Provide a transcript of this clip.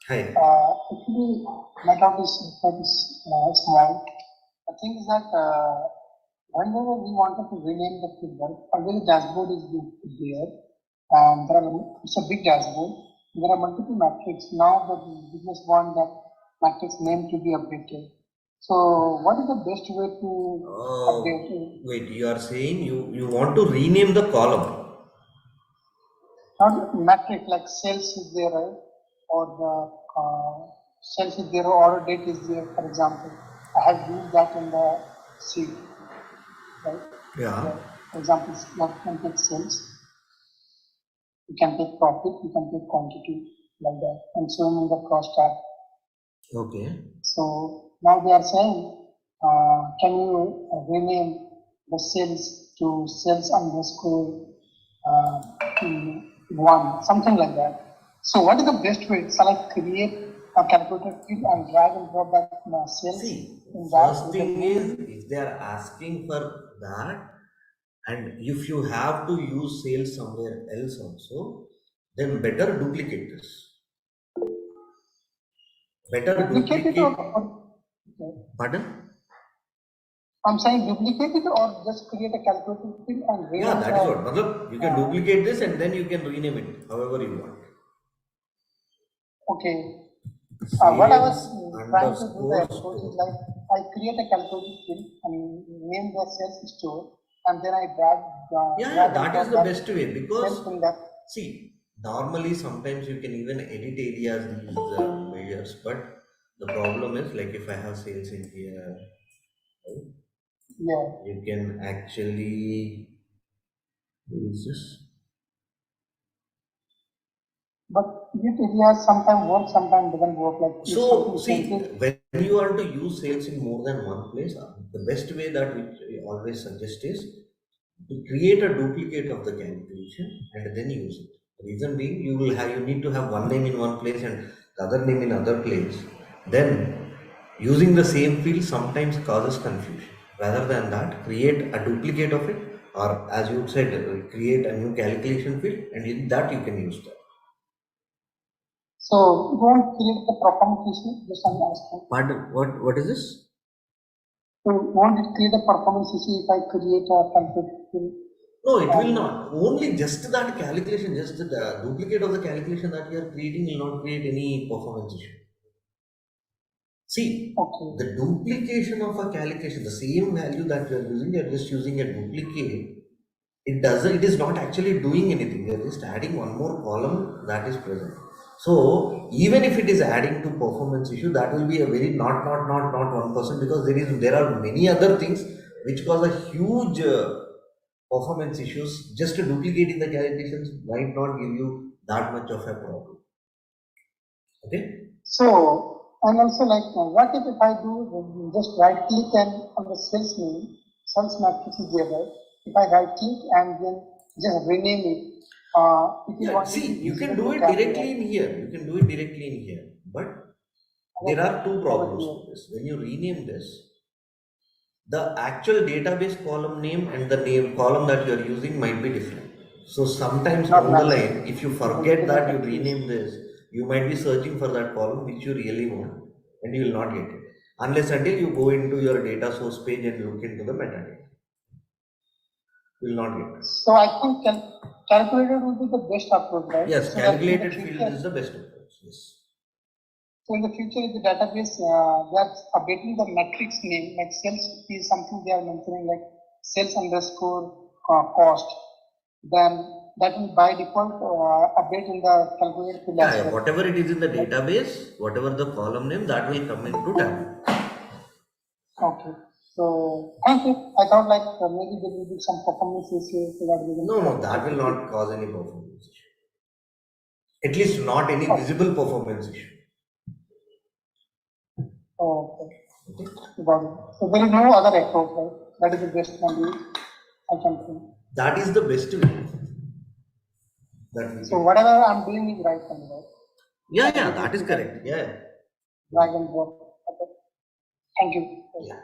Hi. Actually, my doubt is quite small. The thing is that whenever we wanted to rename the figure, always the dashboard is there, and it's a big dashboard. There are multiple metrics. Now the business want that matrix name to be updated. So, what is the best way to update it? Wait, you are saying you want to rename the column? Not metric like sales is there, right? Or the sales is there, or order date is there, for example. I have used that in the sheet, right? Yeah. For example, you can take sales, you can take profit, you can take quantity, like that, and so on in the cross tab. Okay. So now they are saying, can you rename the sales to sales underscore one, something like that. So what is the best way? Shall I create a calculator field and drag and drop that sales? See, in that first thing is if they are asking for that, and if you have to use sales somewhere else also, then better duplicate this. Better duplicate it or Pardon? I'm saying duplicate it or just create a calculator field and rename. Yeah, that is what. Matlab, you can duplicate this and then you can rename it however you want. Okay. What I was trying to do the approach is like I create a calculator field and name the sales store, and then I drag. That is the best way, because see, normally sometimes you can even edit areas these measures, but the problem is like if I have sales in here, right? Yeah. You can actually use this. But edit areas sometimes work, sometimes doesn't work. Like so see, when you want to use sales in more than one place, the best way that we always suggest is to create a duplicate of the calculation and then use it. The reason being, you need to have one name in one place and the other name in other place. Then using the same field sometimes causes confusion. Rather than that, create a duplicate of it, or as you said, create a new calculation field, and in that you can use that. So you won't create the performance issue. Just I'm asking. Pardon? What is this? So won't it create a performance issue if I create a calculator field? No, it will not. Only just that calculation, just the duplicate of the calculation that you are creating will not create any performance issue. See, the duplication of a calculation, the same value that you are using, you are just using a duplicate. It is not actually doing anything. You are just adding one more column that is present. So even if it is adding to performance issue, that will be a very not 1%, because there are many other things which cause a huge performance issues. Just duplicating the calculations might not give you that much of a problem. Okay. So and also like what if I do just right click and on the sales name, sales matrix is there, right? If I right click and then just rename it. You can do it directly in here. You can do it directly in here. But there are two problems with this. When you rename this, the actual database column name and the name column that you are using might be different. So sometimes down the line, if you forget that you rename this, you might be searching for that column which you really want, and you will not get it unless until you go into your data source page and look into the metadata. You will not get it. So I think calculated will be the best approach, right? Yes, so calculated field is the best approach. Yes. So in the future, in the database, that's updating the metrics name, like sales is something they are mentioning, like sales underscore cost. Then that will by default update in the calculated field. Yeah, whatever it is in the database, whatever the column name, that will come into Tableau. Okay. So thank you. I thought like maybe there will be some performance issue. No, that will not cause any performance issue. At least not any visible performance issue. Okay. Got it. So there is no other approach, right? That is the best one I can think. That is the best way. So whatever I'm doing is right, right? Yeah, that is correct. Yeah. Drag and drop. Okay. Thank you. Yeah.